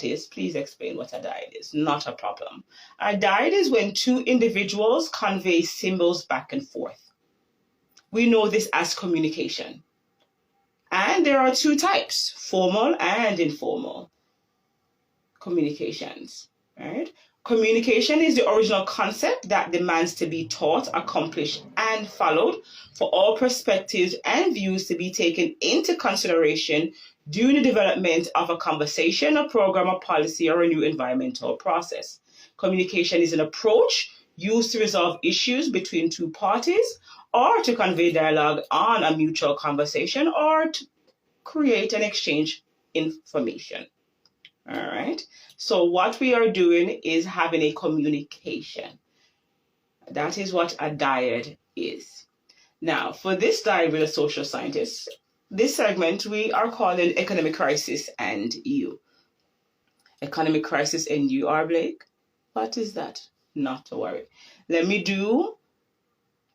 is, please explain what a dyad is. Not a problem. A dyad is when two individuals convey symbols back and forth. We know this as communication. And there are two types, formal and informal communications, right? Communication is the original concept that demands to be taught, accomplished, and followed for all perspectives and views to be taken into consideration during the development of a conversation, a program, a policy, or a new environmental process. Communication is an approach used to resolve issues between two parties or to convey dialogue on a mutual conversation or to create and exchange information. All right. So what we are doing is having a communication. That is what a dyad is. Now, for this dyad with a social scientist, this segment we are calling Economic Crisis and You. Economic Crisis and You, R. Blake? What is that? Not to worry. Let me do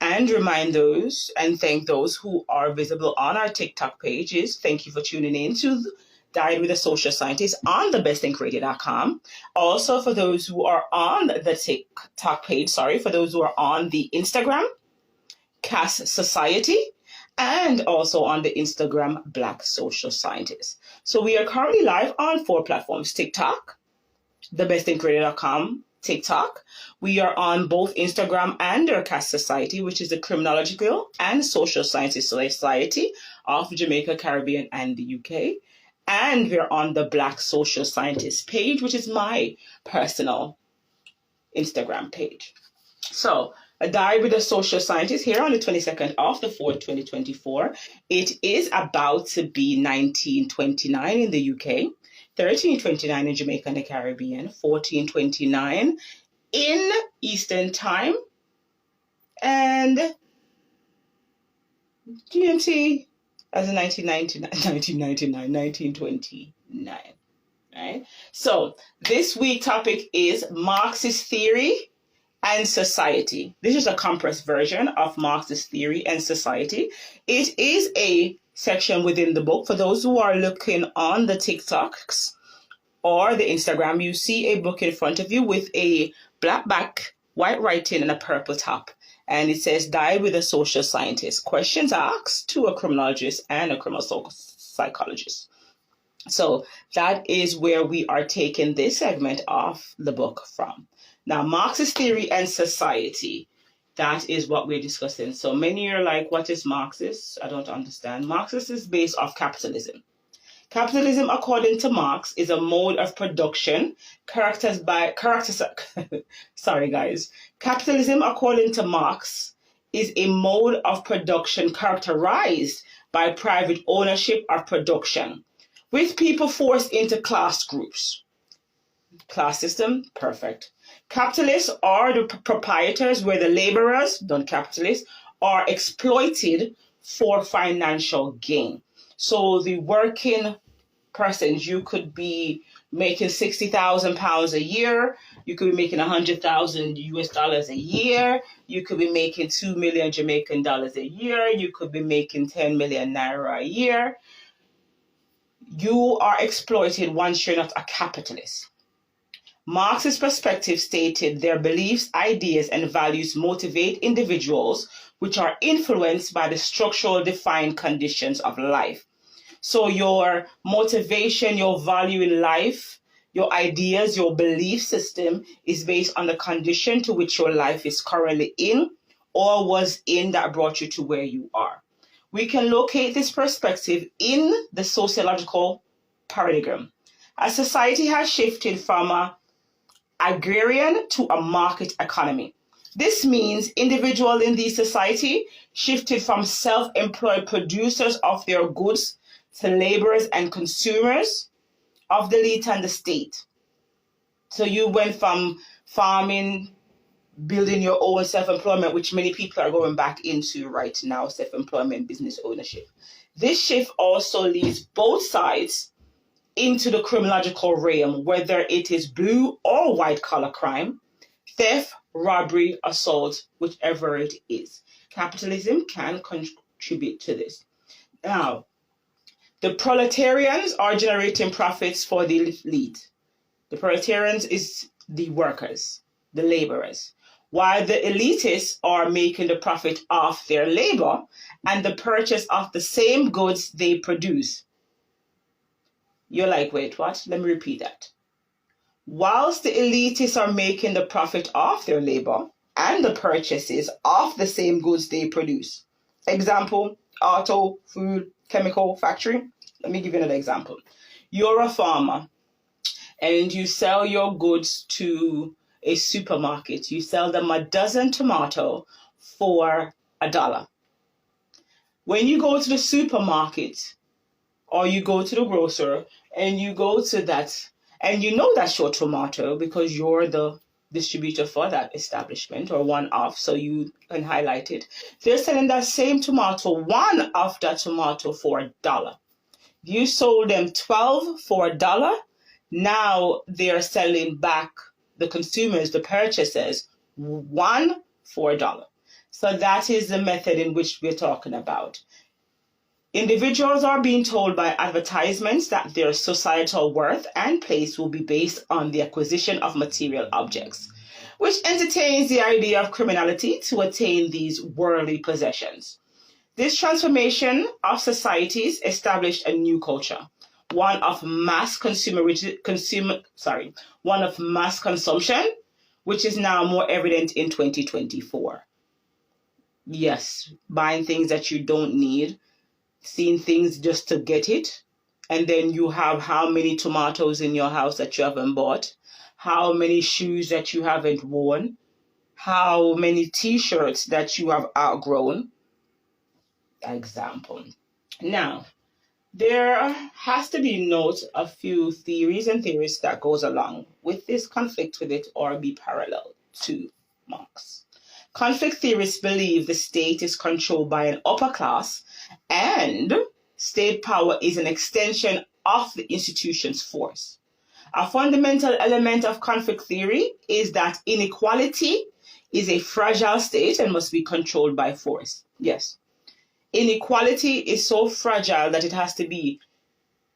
and remind those and thank those who are visible on our TikTok pages. Thank you for tuning in to Dyad with a Social Scientist on thebestthinkcreated.com. Also, for those who are on the TikTok page, for those who are on the Instagram, Cass Society, and also on the Instagram, Black Social Scientist. So we are currently live on 4 platforms: TikTok, thebestthinkcreated.com, TikTok. We are on both Instagram and our Cass Society, which is the Criminological and Social Scientist Society of Jamaica, Caribbean, and the UK. And we're on the Black Social Scientist page, which is my personal Instagram page. So, a dyad with a social scientist here on the 22nd of the 4th, 2024. It is about to be 1929 in the UK, 1329 in Jamaica and the Caribbean, 1429 in Eastern Time, and GMT as in 1929, right? So this week's topic is Marxist Theory and Society. This is a compressed version of Marxist Theory and Society. It is a section within the book. For those who are looking on the TikToks or the Instagram, you see a book in front of you with a black back, white writing, and a purple top. And it says, Dyad with a Social Scientist. Questions asked to a criminologist and a criminal psychologist. So that is where we are taking this segment of the book from. Now, Marxist Theory and Society. That is what we're discussing. So many are like, what is Marxist? I don't understand. Marxist is based off capitalism. Capitalism, according to Marx, is a mode of production characterized by Capitalism, according to Marx, is a mode of production characterized by private ownership of production, with people forced into class groups. Class system, perfect. Capitalists are the proprietors, where the laborers, non-capitalists, are exploited for financial gain. So the working persons, you could be making £60,000 a year. You could be making $100,000 a year. You could be making 2 million Jamaican dollars a year. You could be making 10 million naira a year. You are exploited once you're not a capitalist. Marx's perspective stated their beliefs, ideas, and values motivate individuals, which are influenced by the structural defined conditions of life. So your motivation, your value in life, your ideas, your belief system is based on the condition to which your life is currently in or was in that brought you to where you are. We can locate this perspective in the sociological paradigm. As society has shifted from an agrarian to a market economy. This means individuals in the society shifted from self-employed producers of their goods to laborers and consumers of the elite and the state. So you went from farming, building your own self-employment, which many people are going back into right now, self-employment, business ownership. This shift also leads both sides into the criminological realm, whether it is blue or white collar crime, theft, robbery, assault, whichever it is. Capitalism can contribute to this. Now, the proletarians are generating profits for the elite. The proletarians is the workers, the laborers, while the elitists are making the profit off their labor and the purchase of the same goods they produce. You're like, wait, what? Let me repeat that. Whilst the elitists are making the profit off their labor and the purchases of the same goods they produce. Example, auto, food, chemical factory. Let me give you another example. You're a farmer and you sell your goods to a supermarket. You sell them a dozen tomato for $1. When you go to the supermarket or you go to the grocer and you go to that, and you know that's your tomato because you're the distributor for that establishment or one off, so you can highlight it. They're selling that same tomato, one of that tomato for $1. You sold them 12 for $1. Now they're selling back the consumers, the purchasers, one for $1. So that is the method in which we're talking about. Individuals are being told by advertisements that their societal worth and place will be based on the acquisition of material objects, which entertains the idea of criminality to attain these worldly possessions. This transformation of societies established a new culture, one of mass consumption, which is now more evident in 2024. Yes, buying things that you don't need, seeing things just to get it, and then you have how many tomatoes in your house that you haven't bought, how many shoes that you haven't worn, how many t-shirts that you have outgrown. Example. Now, there has to be note a few theories and theories that goes along with this, conflict with it or be parallel to Marx. Conflict theorists believe the state is controlled by an upper class and state power is an extension of the institution's force. A fundamental element of conflict theory is that inequality is a fragile state and must be controlled by force. Yes. Inequality is so fragile that it has to be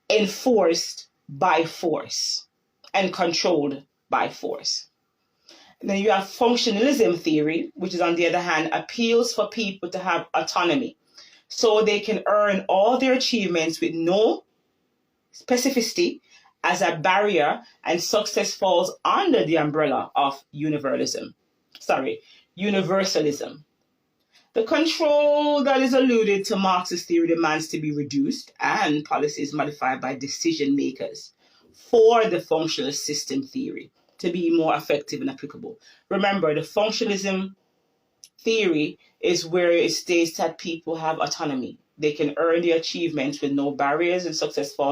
enforced by force and controlled by force. And then you have functionalism theory, which is on the other hand appeals for people to have autonomy so they can earn all their achievements with no specificity as a barrier, and success falls under the umbrella of universalism. The control that is alluded to Marxist theory demands to be reduced and policies modified by decision makers for the functionalist system theory to be more effective and applicable. Remember, the functionalism theory is where it states that people have autonomy. They can earn their achievements with no barriers and success falls